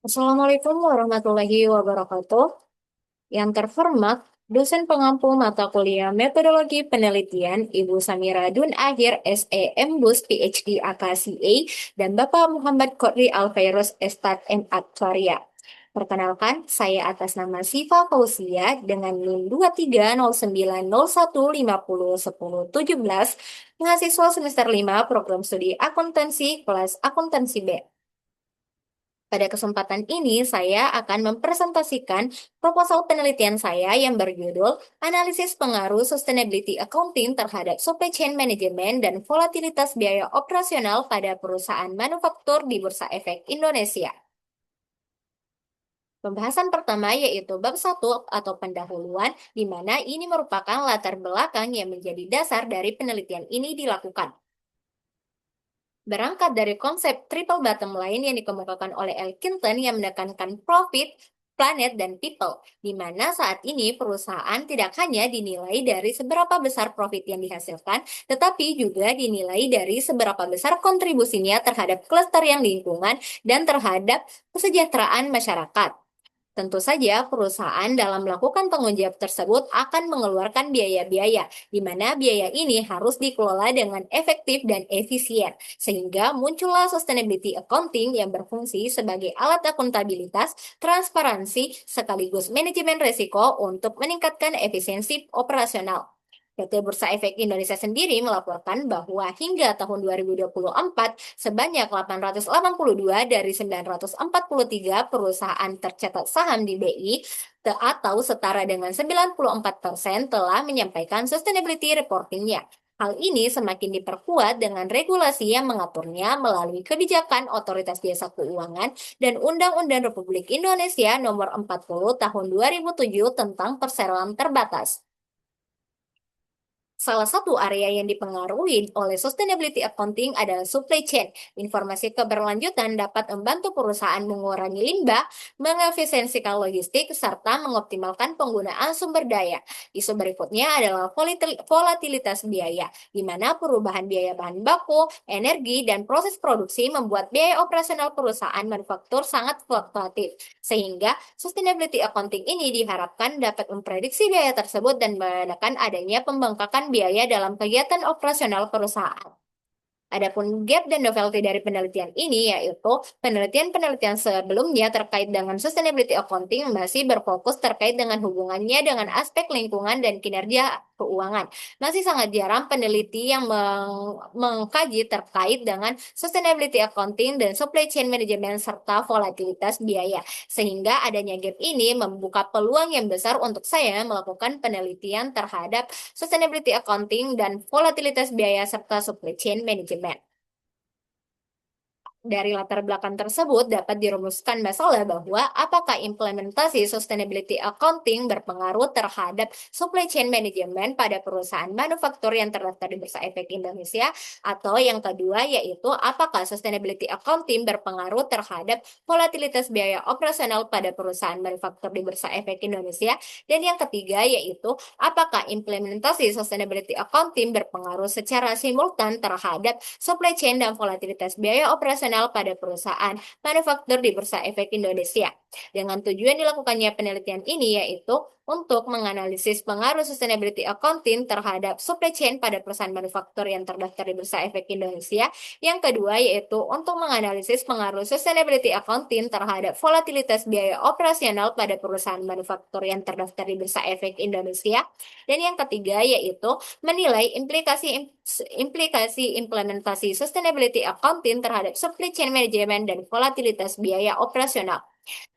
Assalamualaikum warahmatullahi wabarakatuh. Yang terhormat, dosen pengampu mata kuliah Metodologi Penelitian Ibu Samira Dun Akhir SEM BUS PhD AKCA dan Bapak Muhammad Kodri Alfairus Estat M Aktuaria. Perkenalkan, saya atas nama Siva Fauzia dengan NIM 2309015011017, mahasiswa semester 5 program studi akuntansi kelas akuntansi B. Pada kesempatan ini, saya akan mempresentasikan proposal penelitian saya yang berjudul Analisis Pengaruh Sustainability Accounting terhadap Supply Chain Management dan Volatilitas Biaya Operasional pada Perusahaan Manufaktur di Bursa Efek Indonesia. Pembahasan pertama yaitu bab 1 atau pendahuluan, di mana ini merupakan latar belakang yang menjadi dasar dari penelitian ini dilakukan. Berangkat dari konsep triple bottom line yang dikemukakan oleh Elkington yang menekankan profit, planet, dan people, di mana saat ini perusahaan tidak hanya dinilai dari seberapa besar profit yang dihasilkan, tetapi juga dinilai dari seberapa besar kontribusinya terhadap kelestarian lingkungan dan terhadap kesejahteraan masyarakat. Tentu saja, perusahaan dalam melakukan tanggung jawab tersebut akan mengeluarkan biaya-biaya, di mana biaya ini harus dikelola dengan efektif dan efisien, sehingga muncullah sustainability accounting yang berfungsi sebagai alat akuntabilitas, transparansi, sekaligus manajemen risiko untuk meningkatkan efisiensi operasional. PT Bursa Efek Indonesia sendiri melaporkan bahwa hingga tahun 2024, sebanyak 882 dari 943 perusahaan tercatat saham di BI atau setara dengan 94% telah menyampaikan sustainability reportingnya. Hal ini semakin diperkuat dengan regulasi yang mengaturnya melalui kebijakan Otoritas Jasa Keuangan dan Undang-Undang Republik Indonesia Nomor 40 Tahun 2007 tentang perseroan terbatas. Salah satu area yang dipengaruhi oleh sustainability accounting adalah supply chain. Informasi keberlanjutan dapat membantu perusahaan mengurangi limbah, mengefisiensikan logistik, serta mengoptimalkan penggunaan sumber daya. Isu berikutnya adalah volatilitas biaya, di mana perubahan biaya bahan baku, energi, dan proses produksi membuat biaya operasional perusahaan manufaktur sangat fluktuatif. Sehingga sustainability accounting ini diharapkan dapat memprediksi biaya tersebut dan menekan adanya pembengkakan biaya dalam kegiatan operasional perusahaan. Adapun gap dan novelty dari penelitian ini yaitu penelitian-penelitian sebelumnya terkait dengan sustainability accounting masih berfokus terkait dengan hubungannya dengan aspek lingkungan dan kinerja keuangan. Masih sangat jarang peneliti yang mengkaji terkait dengan sustainability accounting dan supply chain management serta volatilitas biaya. Sehingga adanya gap ini membuka peluang yang besar untuk saya melakukan penelitian terhadap sustainability accounting dan volatilitas biaya serta supply chain management. Dari latar belakang tersebut dapat dirumuskan masalah bahwa apakah implementasi sustainability accounting berpengaruh terhadap supply chain management pada perusahaan manufaktur yang terdaftar di Bursa Efek Indonesia, atau yang kedua yaitu apakah sustainability accounting berpengaruh terhadap volatilitas biaya operasional pada perusahaan manufaktur di Bursa Efek Indonesia, dan yang ketiga yaitu apakah implementasi sustainability accounting berpengaruh secara simultan terhadap supply chain dan volatilitas biaya operasional pada perusahaan manufaktur di Bursa Efek Indonesia. Dengan tujuan dilakukannya penelitian ini yaitu untuk menganalisis pengaruh sustainability accounting terhadap supply chain pada perusahaan manufaktur yang terdaftar di Bursa Efek Indonesia. Yang kedua yaitu untuk menganalisis pengaruh sustainability accounting terhadap volatilitas biaya operasional pada perusahaan manufaktur yang terdaftar di Bursa Efek Indonesia. Dan yang ketiga yaitu menilai implikasi implementasi sustainability accounting terhadap supply chain management dan volatilitas biaya operasional.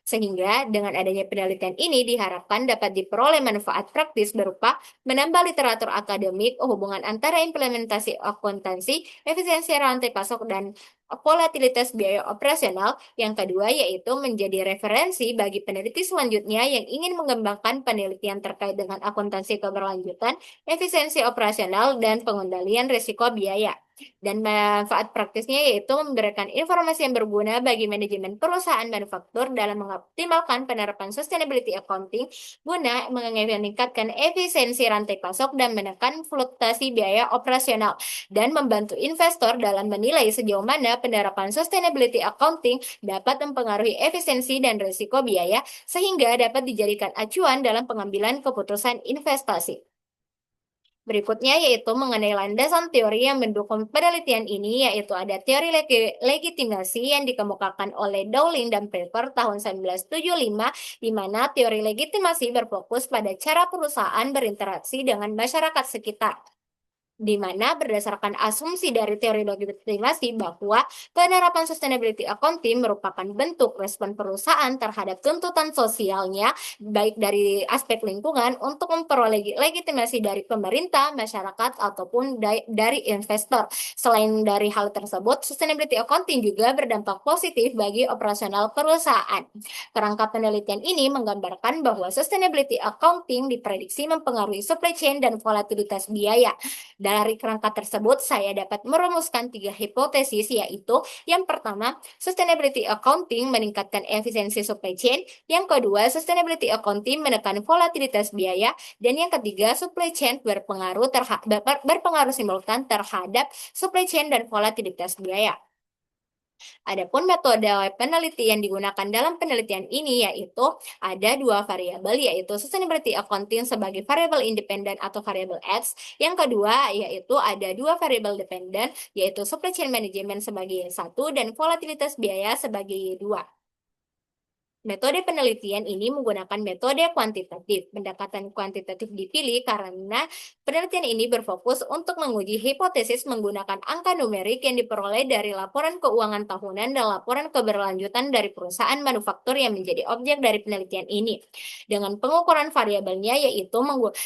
Sehingga dengan adanya penelitian ini diharapkan dapat diperoleh manfaat praktis berupa menambah literatur akademik hubungan antara implementasi akuntansi, efisiensi rantai pasok, dan volatilitas biaya operasional. Yang kedua yaitu menjadi referensi bagi peneliti selanjutnya yang ingin mengembangkan penelitian terkait dengan akuntansi keberlanjutan, efisiensi operasional, dan pengendalian risiko biaya. Dan manfaat praktisnya yaitu memberikan informasi yang berguna bagi manajemen perusahaan manufaktur dalam mengoptimalkan penerapan sustainability accounting guna meningkatkan efisiensi rantai pasok dan menekan fluktuasi biaya operasional dan membantu investor dalam menilai sejauh mana penerapan sustainability accounting dapat mempengaruhi efisiensi dan risiko biaya sehingga dapat dijadikan acuan dalam pengambilan keputusan investasi. Berikutnya yaitu mengenai landasan teori yang mendukung penelitian ini, yaitu ada teori legitimasi yang dikemukakan oleh Dowling dan Pfeffer tahun 1975, di mana teori legitimasi berfokus pada cara perusahaan berinteraksi dengan masyarakat sekitar di mana berdasarkan asumsi dari teori legitimasi bahwa penerapan sustainability accounting merupakan bentuk respon perusahaan terhadap tuntutan sosialnya, baik dari aspek lingkungan untuk memperoleh legitimasi dari pemerintah, masyarakat, ataupun dari investor. Selain dari hal tersebut, sustainability accounting juga berdampak positif bagi operasional perusahaan. Kerangka penelitian ini menggambarkan bahwa sustainability accounting diprediksi mempengaruhi supply chain dan volatilitas biaya. Dari kerangka tersebut, saya dapat merumuskan 3 hipotesis, yaitu yang pertama, sustainability accounting meningkatkan efisiensi supply chain, yang kedua, sustainability accounting menekan volatilitas biaya, dan yang ketiga, supply chain berpengaruh simultan terhadap supply chain dan volatilitas biaya. Adapun metode penelitian yang digunakan dalam penelitian ini yaitu ada 2 variabel, yaitu sustainability accounting sebagai variabel independen atau variabel X. Yang kedua yaitu ada 2 variabel dependen, yaitu supply chain management sebagai 1 dan volatilitas biaya sebagai 2. Metode penelitian ini menggunakan metode kuantitatif. Pendekatan kuantitatif dipilih karena penelitian ini berfokus untuk menguji hipotesis menggunakan angka numerik yang diperoleh dari laporan keuangan tahunan dan laporan keberlanjutan dari perusahaan manufaktur yang menjadi objek dari penelitian ini. Dengan pengukuran variabelnya yaitu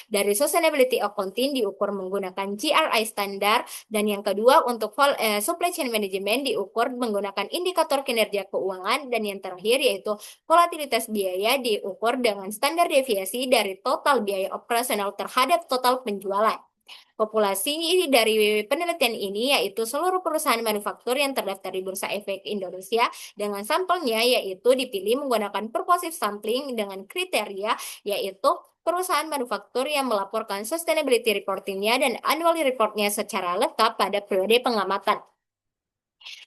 dari sustainability accounting diukur menggunakan GRI standar, dan yang kedua untuk supply chain management diukur menggunakan indikator kinerja keuangan, dan yang terakhir yaitu volatilitas biaya diukur dengan standar deviasi dari total biaya operasional terhadap total penjualan. Populasi dari penelitian ini yaitu seluruh perusahaan manufaktur yang terdaftar di Bursa Efek Indonesia, dengan sampelnya yaitu dipilih menggunakan purposive sampling dengan kriteria yaitu perusahaan manufaktur yang melaporkan sustainability reportingnya dan annual reportnya secara lengkap pada periode pengamatan.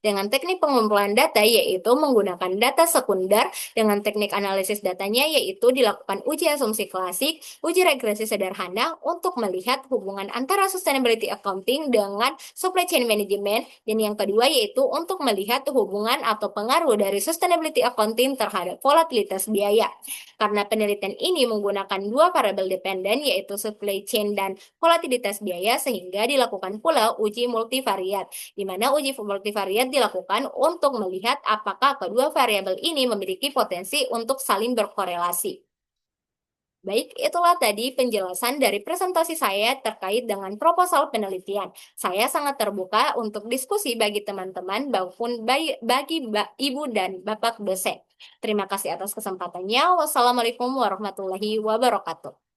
Dengan teknik pengumpulan data yaitu menggunakan data sekunder, dengan teknik analisis datanya yaitu dilakukan uji asumsi klasik, uji regresi sederhana untuk melihat hubungan antara sustainability accounting dengan supply chain management, dan yang kedua yaitu untuk melihat hubungan atau pengaruh dari sustainability accounting terhadap volatilitas biaya. Karena penelitian ini menggunakan 2 variabel dependen yaitu supply chain dan volatilitas biaya, sehingga dilakukan pula uji multivariat, di mana uji multivariat dilakukan untuk melihat apakah kedua variabel ini memiliki potensi untuk saling berkorelasi. Baik, itulah tadi penjelasan dari presentasi saya terkait dengan proposal penelitian. Saya sangat terbuka untuk diskusi bagi teman-teman maupun bagi Ibu dan Bapak dosen. Terima kasih atas kesempatannya. Wassalamualaikum warahmatullahi wabarakatuh.